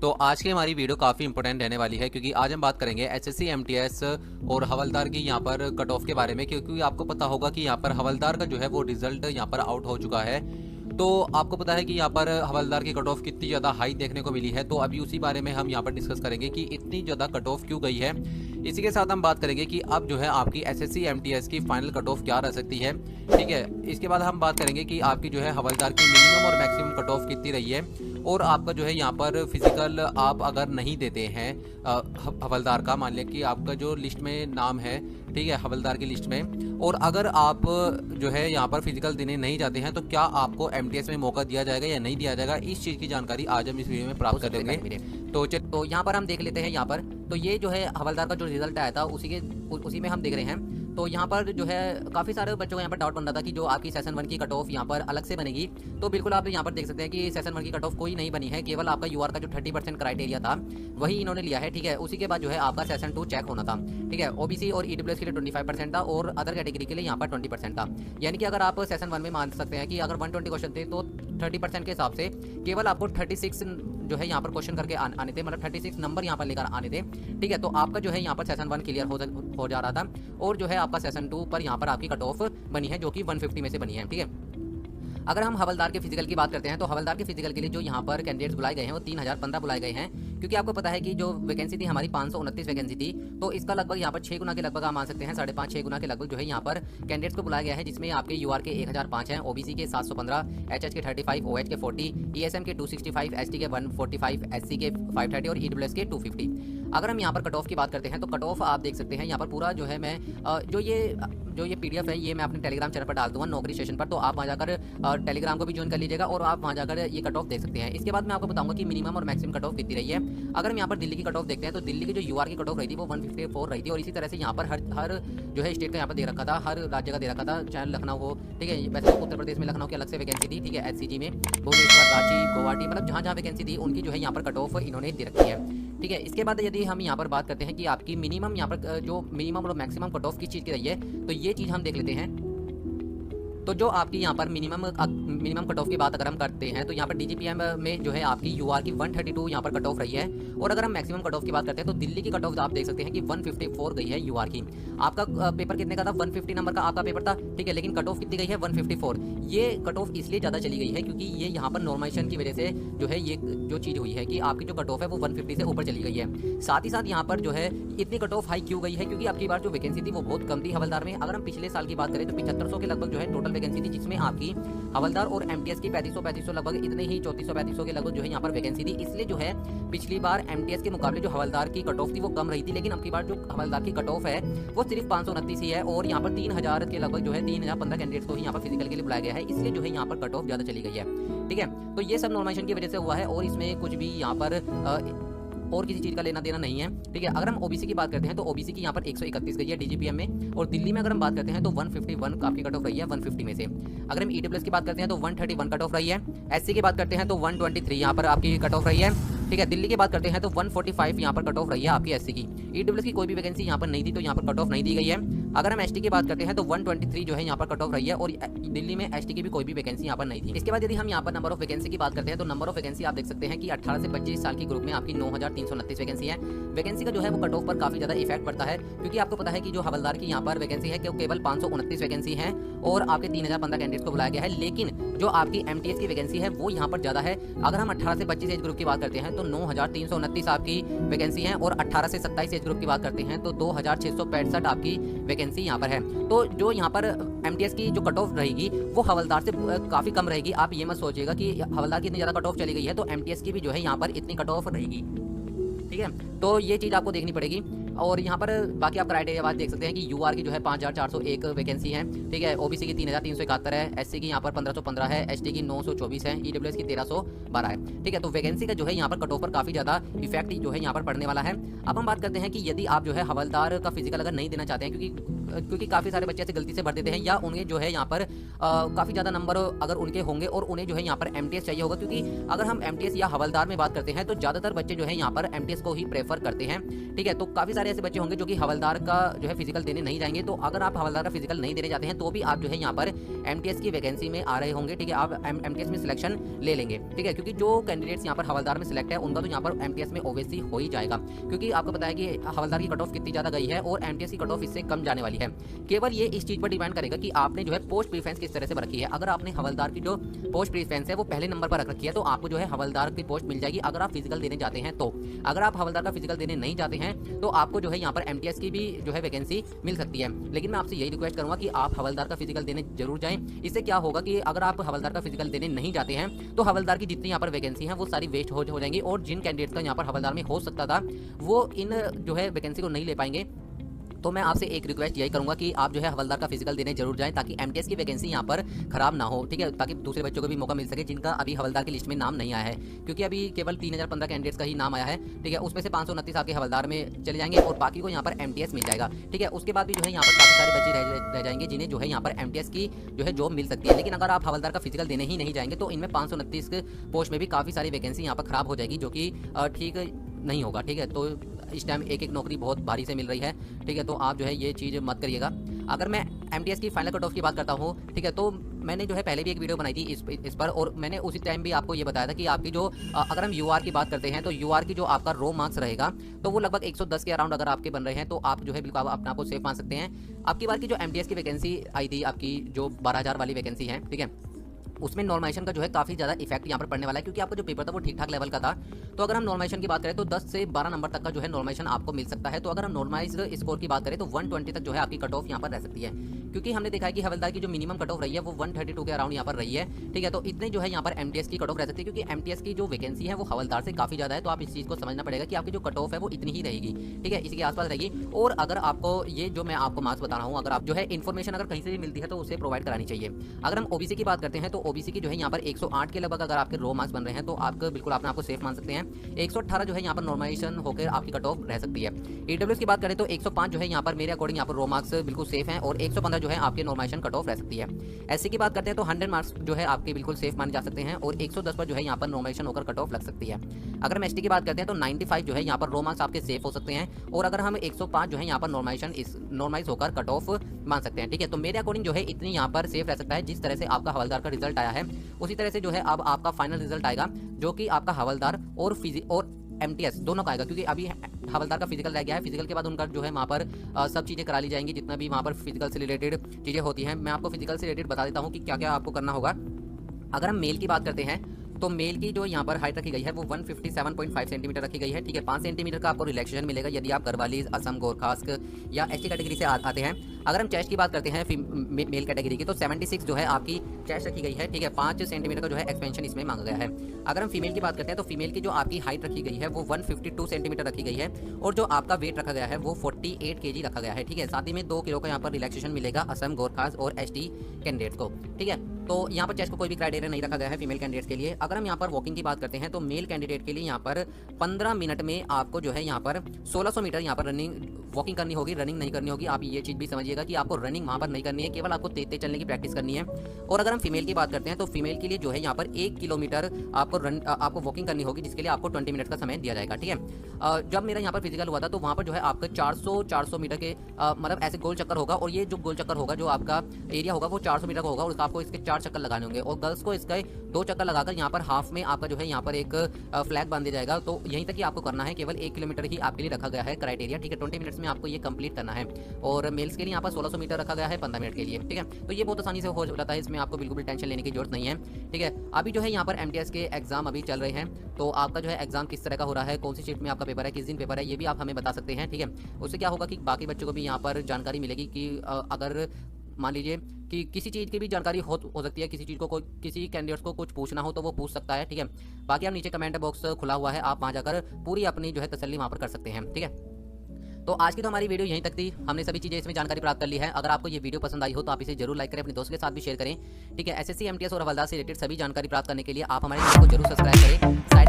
तो आज की हमारी वीडियो काफ़ी इंपॉर्टेंट रहने वाली है क्योंकि आज हम बात करेंगे एसएससी एमटीएस और हवलदार की यहाँ पर कट ऑफ के बारे में। क्योंकि आपको पता होगा कि यहाँ पर हवलदार का जो है वो रिजल्ट यहाँ पर आउट हो चुका है। तो आपको पता है कि यहाँ पर हवलदार की कट ऑफ कितनी ज़्यादा हाई देखने को मिली है। तो अभी उसी बारे में हम यहाँ पर डिस्कस करेंगे कि इतनी ज़्यादा कट ऑफ क्यों गई है। इसी के साथ हम बात करेंगे कि अब जो है आपकी एसएससी एमटीएस की फाइनल कट ऑफ क्या रह सकती है। ठीक है, इसके बाद हम बात करेंगे कि आपकी जो है हवलदार की मिनिमम और मैक्सिमम कट ऑफ कितनी रही है। और आपका जो है यहाँ पर फिजिकल आप अगर नहीं देते हैं हवलदार का, मान लिया कि आपका जो लिस्ट में नाम है, ठीक है, हवलदार की लिस्ट में, और अगर आप जो है यहाँ पर फिजिकल देने नहीं जाते हैं तो क्या आपको एमटीएस में मौका दिया जाएगा या नहीं दिया जाएगा, इस चीज़ की जानकारी आज हम इस वीडियो में प्राप्त करेंगे। तो यहाँ पर हम देख लेते हैं। यहाँ पर तो ये जो है हवलदार का जो रिजल्ट आया था उसी में हम देख रहे हैं। तो यहाँ पर जो है काफ़ी सारे बच्चों को यहाँ पर डाउट बन रहा था कि जो आपकी सेशन 1 की कट ऑफ यहाँ पर अलग से बनेगी। तो बिल्कुल आप यहाँ पर देख सकते हैं कि सेशन 1 की कट ऑफ कोई नहीं बनी है, केवल आपका यूआर का जो 30% क्राइटेरिया था वही इन्होंने लिया है। ठीक है, उसी के बाद जो है आपका सेशन 2 चेक होना था। ठीक है, ओबीसी और ईडब्ल्यूएस के लिए 25% था और अदर कैटेगरी के लिए यहाँ पर 20% था। यानी कि अगर आप सेशन 1 में मान सकते हैं कि अगर 120 क्वेश्चन थे तो 30% के हिसाब से केवल आपको 36 जो है यहाँ पर क्वेश्चन करके आने थे, मतलब 36 नंबर यहाँ पर लेकर आने थे। ठीक है, तो आपका जो है यहाँ पर सेशन 1 क्लियर हो जा रहा था और जो है आपका सेशन 2 पर यहाँ पर आपकी कट ऑफ बनी है जो कि 150 में से बनी है। ठीक है, अगर हम हवलदार के फिजिकल की बात करते हैं तो हवलदार के फिजिकल के लिए जो यहाँ पर कैंडिडेट्स बुलाए गए हैं वो 3015 बुलाए गए हैं। क्योंकि आपको पता है कि जो वैकेंसी थी हमारी 529 वैकेंसी थी, तो इसका लगभग यहाँ पर 6 गुना के लगभग आप मान सकते हैं, 5.5-6 गुना के लगभग जो है यहाँ पर कैंडिडेट्स को बुलाया गया है। जिसमें आपके यूआर के 1005 हैं, ओबीसी के 715, एचएच के 35, ओएच के 40, ईएसएम के 265, एसटी के 145, एससी के 530 और ईडब्ल्यूएस के 250। अगर हम यहाँ पर कट ऑफ की बात करते हैं तो कट ऑफ आप देख सकते हैं यहाँ पर पूरा जो है मैं जो ये पीडीएफ है ये मैं अपने टेलीग्राम चैनल पर डाल दूंगा नौकरी स्टेशन पर, तो आप वहाँ जाकर टेलीग्राम को भी ज्वाइन कर लीजिएगा और आप वहाँ जाकर ये कट ऑफ देख सकते हैं। इसके बाद मैं आपको बताऊंगा कि मिनिमम और मैक्सिमम कट ऑफ कितनी रही है। अगर हम यहाँ पर दिल्ली की कट ऑफ देखते हैं तो दिल्ली की जो यूआर की कट ऑफ रही थी वो 154 रही थी। और इसी तरह से यहाँ पर हर जो है स्टेट का यहाँ पर दे रखा था, हर राज्य का दे रखा था, चाहे लखनऊ हो। ठीक है, वैसे उत्तर प्रदेश में लखनऊ की अलग से वैकेंसी थी। ठीक है, एचसीजी में भुवनेश्वर, रांची, गुवाहाटी, मतलब जहाँ जहाँ वैकेंसी थी उनकी जो है यहाँ पर कट ऑफ इन्होंने दे रखी है। ठीक है, इसके बाद यदि हम यहाँ पर बात करते हैं कि आपकी मिनिमम यहाँ पर जो मिनिमम और मैक्सिमम कट ऑफ किस चीज़ की रही है, तो ये चीज़ हम देख लेते हैं। तो जो आपकी यहाँ पर मिनिमम कट ऑफ की बात अगर हम करते हैं तो यहाँ पर डीजीपीएम में जो है आपकी यूआर की 132 यहाँ पर कट ऑफ रही है। और अगर हम मैक्सिमम कट ऑफ की बात करते हैं तो दिल्ली की कट ऑफ आप देख सकते हैं कि 154 गई है यूआर की। आपका पेपर कितने का था? 150 नंबर का आपका पेपर था। ठीक है, लेकिन कट ऑफ कितनी गई है? 154। ये कट ऑफ इसलिए ज़्यादा चली गई है क्योंकि ये यहाँ पर नॉर्मलाइजेशन की वजह से जो है ये जो चीज़ हुई है कि आपकी जो कट ऑफ है वो 150 से ऊपर चली गई है। साथ ही साथ यहाँ पर जो है इतनी कट ऑफ हाई क्यों गई है? क्योंकि आपकी बार जो वैकेंसी थी वो बहुत कम थी हवलदार में। अगर हम पिछले साल की बात करें तो 7500 के लगभग जो है टोटल वैकेंसी थी, जिसमें आपकी हवलदार और एमटीएस की 3500 लगभग इतने ही 3400 के लगभग जो है यहाँ पर वैकेंसी थी। इसलिए जो है पिछली बार एमटीएस के मुकाबले जो हवलदार की कट ऑफ थी वो कम रही थी। लेकिन अब की बार जो हवलदार की कट ऑफ है वो सिर्फ 529 ही है और यहाँ पर 3000 के लगभग जो है 3015 कैंडिडेट्स को ही यहाँ पर फिजिकल के लिए बुलाया गया है। इसलिए जो है यहाँ पर कट ऑफ ज़्यादा चली गई है। ठीक है, तो ये सब नॉर्मलाइजेशन की वजह से हुआ है और इसमें कुछ भी यहाँ पर और किसी चीज़ का लेना देना नहीं है। ठीक है, अगर हम ओबीसी की बात करते हैं तो ओबीसी की यहाँ पर 131 गई है डीजीपीएम में। और दिल्ली में अगर हम बात करते हैं तो 151 आपकी कट ऑफ रही है 150 में से। अगर हम ईडब्ल्यूएस की बात करते हैं तो 131 कट ऑफ रही है। एससी की बात करते हैं तो 123 यहाँ पर आपकी कट ऑफ रही है। ठीक है, दिल्ली की बात करते हैं तो 145 यहाँ पर कट ऑफ रही है आपकी एससी की। ईडब्ल्यूएस की कोई भी वैकेंसी यहाँ पर नहीं थी तो यहाँ पर कट ऑफ नहीं दी गई है। अगर हम एसटी की बात करते हैं तो 123 जो है यहाँ पर कट ऑफ रही है और दिल्ली में एसटी की भी कोई भी वैकेंसी यहाँ पर नहीं थी। इसके बाद यदि हम यहाँ पर नंबर ऑफ वैकेंसी की बात करते हैं तो नंबर ऑफ वैकेंसी आप देख सकते हैं कि 18 से 25 साल की ग्रुप में आपकी 9329 वैकेंसी है। वैकेंसी का जो है वो कट ऑफ पर काफी ज्यादा इफेक्ट पड़ता है क्योंकि आपको पता है कि जो हवलदार की यहाँ पर वैकेंसी है केवल 529 वैकेंसी है और आपके 3015 कैंडिडेट्स को बुलाया गया है। लेकिन जो आपकी एमटीएस की वैकेंसी है वो यहाँ पर ज्यादा है। अगर हम 18 से 25 एज ग्रुप की बात करते हैं तो 9329 आपकी वैकेंसी है और 18 से 27 एज ग्रुप की बात करते हैं तो 2665 आपकी वैकेंसी यहाँ पर है। तो जो यहाँ पर एमटीएस की जो कट ऑफ रहेगी वो हवलदार से काफी कम रहेगी। आप ये मत सोचिएगा कि हवलदार की इतनी ज्यादा कट ऑफ चली गई है तो एमटीएस की भी जो है यहाँ पर इतनी कट ऑफ रहेगी। ठीक है, तो ये चीज़ आपको देखनी पड़ेगी। और यहाँ पर बाकी आप क्राइटेरिया बात देख सकते हैं कि यूआर की जो है 5401 वैकेंसी है। ठीक है, ओबीसी की 3371 है, एससी की यहाँ पर 1515 है, एसटी की 924 है, ईडब्ल्यूएस की 1312 है। ठीक है, तो वैकेंसी का जो है यहाँ पर कट ऑफ पर काफ़ी ज़्यादा इफेक्ट जो है यहाँ पर पड़ने वाला है। अब हम बात करते हैं कि यदि आप जो है हवलदार का फिजिकल अगर नहीं देना चाहते हैं, क्योंकि क्योंकि काफ़ी सारे बच्चे ऐसे गलती से भर देते हैं, या उन्हें जो है यहाँ पर काफ़ी ज़्यादा नंबर अगर उनके होंगे और उन्हें जो है यहाँ पर MTS चाहिए होगा, क्योंकि अगर हम MTS या हवलदार में बात करते हैं तो ज़्यादातर बच्चे जो है यहाँ पर MTS को ही प्रेफर करते हैं। ठीक है, तो काफ़ी सारे ऐसे बच्चे होंगे जो कि हवलदार का जो है फिजिकल देने नहीं जाएंगे। तो अगर आप हवलदार का फिजिकल नहीं देने जाते हैं तो भी आप जो है यहाँ पर MTS की वैकेंसी में आ रहे होंगे। ठीक है, आप MTS में सिलेक्शन ले लेंगे। ठीक है, क्योंकि जो कैंडिडेट्स यहाँ पर हवलदार में सिलेक्ट है उनका तो यहाँ पर MTS में ओबीसी हो ही जाएगा, क्योंकि आपको पता है कि हवलदार की कट ऑफ कितनी ज़्यादा गई है और MTS की कट ऑफ इससे कम जाने वाली है। केवल ये इस चीज़ पर डिपेंड करेगा कि आपने जो है पोस्ट प्रीफरेंस किस तरह से रखी है। अगर आपने हवलदार की जो पोस्ट प्रीफरेंस है वो पहले नंबर पर रख रखी है तो आपको जो है हवलदार की पोस्ट मिल जाएगी अगर आप फिजिकल देने जाते हैं। तो अगर आप हवलदार का फिजिकल देने नहीं जाते हैं तो आपको जो है यहाँ पर MTS की भी जो है वैकेंसी मिल सकती है। लेकिन मैं आपसे यही रिक्वेस्ट करूंगा कि आप हवलदार का फिजिकल देने जरूर जाएं। इससे क्या होगा कि अगर आप हवलदार का फिजिकल देने नहीं जाते हैं तो हवलदार की जितनी यहाँ पर वैकेंसी है वो सारी वेस्ट हो जाएंगी, और जिन कैंडिडेट्स का यहाँ पर हवलदार में हो सकता था वो इन जो है वैकेंसी को नहीं ले पाएंगे। तो मैं आपसे एक रिक्वेस्ट यही करूंगा कि आप जो है हवलदार का फिजिकल देने जरूर जाएं, ताकि MTS की वैकेंसी यहाँ पर खराब ना हो। ठीक है, ताकि दूसरे बच्चों को भी मौका मिल सके जिनका अभी हवलदार की लिस्ट में नाम नहीं आया है, क्योंकि अभी केवल 3015 कैंडिडेट्स का ही नाम आया है। ठीक है, उसमें से 529 आपके हवलदार में चले जाएंगे और बाकी को यहाँ पर MTS मिल जाएगा। ठीक है, उसके बाद भी जो है यहाँ पर काफ़ी सारे बच्चे रह जाएंगे जिन्हें जो है यहाँ पर MTS की जो है जॉब मिल सकती है। लेकिन अगर आप हवलदार का फिजिकल देने ही नहीं जाएंगे तो इनमें 529 पोस्ट में भी काफ़ी सारी वैकेंसी यहाँ पर खराब हो जाएगी, जो कि ठीक नहीं होगा। ठीक है, तो इस टाइम एक एक नौकरी बहुत भारी से मिल रही है। ठीक है, तो आप जो है ये चीज़ मत करिएगा। अगर मैं MTS की फाइनल कट ऑफ की बात करता हूँ, ठीक है, तो मैंने जो है पहले भी एक वीडियो बनाई थी इस पर, और मैंने उसी टाइम भी आपको ये बताया था कि आपकी जो अगर हम UR की बात करते हैं तो UR की जो आपका रो मार्क्स रहेगा तो वो लगभग 110 के अराउंड अगर आपके बन रहे हैं तो आप जो है बिल्कुल अपने आप को सेफ मान सकते हैं। आपकी बार की जो MTS की वैकेंसी आई थी, आपकी जो 12,000 वाली वैकेंसी है, ठीक है, उसमें नॉर्मलाइजेशन का जो है काफ़ी ज़्यादा इफेक्ट यहाँ पर पड़ने वाला है, क्योंकि आपका जो पेपर था वो ठीक ठाक लेवल का था। तो अगर हम नॉर्मलाइजेशन की बात करें तो 10 से 12 नंबर तक का जो है नॉर्मलाइजेशन आपको मिल सकता है। तो अगर हम नॉर्मलाइज्ड स्कोर की बात करें तो 120 तक जो है आपकी कट ऑफ यहाँ पर रह सकती है, क्योंकि हमने देखा है कि हवलदार की जो मिनिमम कट ऑफ रही है वो 132 के अराउंड यहाँ पर रही है। ठीक है, तो इतने जो है यहाँ पर MTS की कट ऑफ रह सकती है, क्योंकि MTS की जो वैकेंसी है वो हवलदार से काफ़ी ज़्यादा है। तो आप इस चीज़ को समझना पड़ेगा कि आपकी जो कट ऑफ है वो इतनी ही रहेगी। ठीक है, इसी के आसपास रहेगी। और अगर आपको ये जो मैं आपको मार्क्स बता रहा हूँ, अगर आप जो है इन्फॉर्मेशन अगर कहीं से भी मिलती है तो उसे प्रोवाइड करानी चाहिए। अगर हम OBC की बात करते हैं तो OBC की जो है यहाँ पर 108 के लगभग अगर आपके रो मार्क्स बन रहे हैं तो आप बिल्कुल अपने आपको सेफ मान सकते हैं। 118 जो है यहाँ पर नॉर्मलाइजेशन होकर आपकी कट ऑफ रह सकती है। EWS की बात करें तो 105 जो है यहाँ पर मेरे अकॉर्डिंग यहाँ पर रो मार्क्स बिल्कुल सेफ हैं, और 115 जो है आपके नॉर्मलाइजेशन कट ऑफ रह सकती है। SC की बात करते हैं तो 100 मार्क्स जो है आपके बिल्कुल सेफ माने जा सकते हैं, और 110 पर जो है यहाँ पर नॉर्मलाइजेशन होकर कट ऑफ लग सकती है। अगर हम ST की बात करते हैं तो 95 जो है यहाँ पर रो मार्क्स आपके सेफ हो सकते हैं, और अगर हम 105 जो है यहाँ पर नॉर्मलाइज होकर कट ऑफ मान सकते हैं। ठीक है, तो मेरे अकॉर्डिंग जो है इतनी यहाँ पर सेफ रह सकता है। जिस तरह से आपका हवलदार का रिजल्ट आया है उसी तरह से जो है अब आपका फाइनल रिजल्ट आएगा, जो कि आपका हवलदार और MTS दोनों का आएगा, क्योंकि अभी हवलदार का फिजिकल रह गया है। फिजिकल के बाद उनका जो है वहाँ पर सब चीज़ें करा ली जाएंगी, जितना भी वहाँ पर फिजिकल से रिलेटेड चीज़ें होती हैं। मैं आपको फिजिकल से रिलेटेड बता देता हूँ कि क्या क्या आपको करना होगा। अगर हम मेल की बात करते हैं तो मेल की जो यहाँ पर हाइट रखी गई है वो 157.5 सेंटीमीटर रखी गई है। ठीक है, 5 सेंटीमीटर का आपको रिलैक्सेशन मिलेगा यदि आप गढ़वाली, असम, गोरखास्क या ST कैटेगरी से आते हैं। अगर हम चेस्ट की बात करते हैं मेल कैटेगरी की तो 76 जो है आपकी चेस्ट रखी गई है। ठीक है, 5 सेंटीमीटर का जो है एक्सपेंशन इसमें मांगा गया है। अगर हम फीमेल की बात करते हैं तो फीमेल की जो आपकी हाइट रखी गई है वो 152 सेंटीमीटर रखी गई है, और जो आपका वेट रखा गया है वो 48 kg रखा गया है। ठीक है, साथ ही में 2 किलो का यहाँ पर रिलैक्सेशन मिलेगा असम, गोरखास्क और ST कैंडिडेट्स को। ठीक है, तो यहाँ पर चेस्ट को कोई भी क्राइटेरिया नहीं रखा गया है फीमेल कैंडिडेट्स के लिए। अगर हम यहाँ पर वॉकिंग की बात करते हैं तो मेल कैंडिडेट के लिए यहाँ पर 15 मिनट में आपको जो है यहाँ पर 1600 मीटर यहाँ पर वॉकिंग करनी होगी, रनिंग नहीं करनी होगी। आप ये चीज़ भी समझिएगा कि आपको रनिंग वहाँ पर नहीं करनी है, केवल आपको तेज चलने की प्रैक्टिस करनी है। और अगर हम फीमेल की बात करते हैं तो फीमेल के लिए जो है यहाँ पर 1 किलोमीटर आपको वॉकिंग करनी होगी, जिसके लिए आपको 20 मिनट का समय दिया जाएगा। ठीक है, जब मेरा यहाँ पर फिजिकल हुआ था तो वहाँ पर जो है आपका 400 मीटर के मतलब ऐसे गोल चक्कर होगा, और ये जो गोल चक्कर होगा जो आपका एरिया होगा वो 400 मीटर का होगा, और आपको इसके 4 चक्कर लगाने होंगे, और गर्ल्स को इसका 2 चक्कर लगाकर यहाँ पर हाफ में आपका जो है यहाँ पर एक फ्लैग बांध दिया जाएगा। तो यहीं तक ही आपको करना है, केवल 1 किलोमीटर ही आपके लिए रखा गया है क्राइटेरिया। ठीक है, 20 मिनट्स में आपको ये कंप्लीट करना है, और मेल्स के लिए यहाँ पर 1600 मीटर रखा गया है 15 मिनट के लिए। ठीक है, तो ये बहुत आसानी से हो जाता है, इसमें आपको बिल्कुल भी टेंशन लेने की जरूरत नहीं है। ठीक है, अभी जो है यहाँ पर MTS के एग्जाम अभी चल रहे हैं, तो आपका जो है एग्जाम किस तरह का हो रहा है, कौन सी शिफ्ट में आपका पेपर है, किस दिन पेपर है, ये भी आप हमें बता सकते हैं। ठीक है, उससे क्या होगा कि बाकी बच्चों को भी यहाँ पर जानकारी मिलेगी कि अगर मान लीजिए कि किसी चीज़ की भी जानकारी हो सकती है, किसी चीज़ को किसी कैंडिडेट्स को कुछ पूछना हो तो वो पूछ सकता है। ठीक है, बाकी आप नीचे कमेंट बॉक्स खुला हुआ है, आप वहाँ जाकर पूरी अपनी जो है तसल्ली वहाँ पर कर सकते हैं। ठीक है, तो आज की तो हमारी वीडियो यहीं तक थी, हमने सभी चीज़ें इसमें जानकारी प्राप्त कर ली है। अगर आपको ये वीडियो पसंद आई हो तो आप इसे जरूर लाइक करें, अपने दोस्तों के साथ भी शेयर करें। ठीक है, SSC MTS और हवलदार से रिलेटेड सभी जानकारी प्राप्त करने के लिए आप हमारे चैनल को जरूर सब्सक्राइब करें।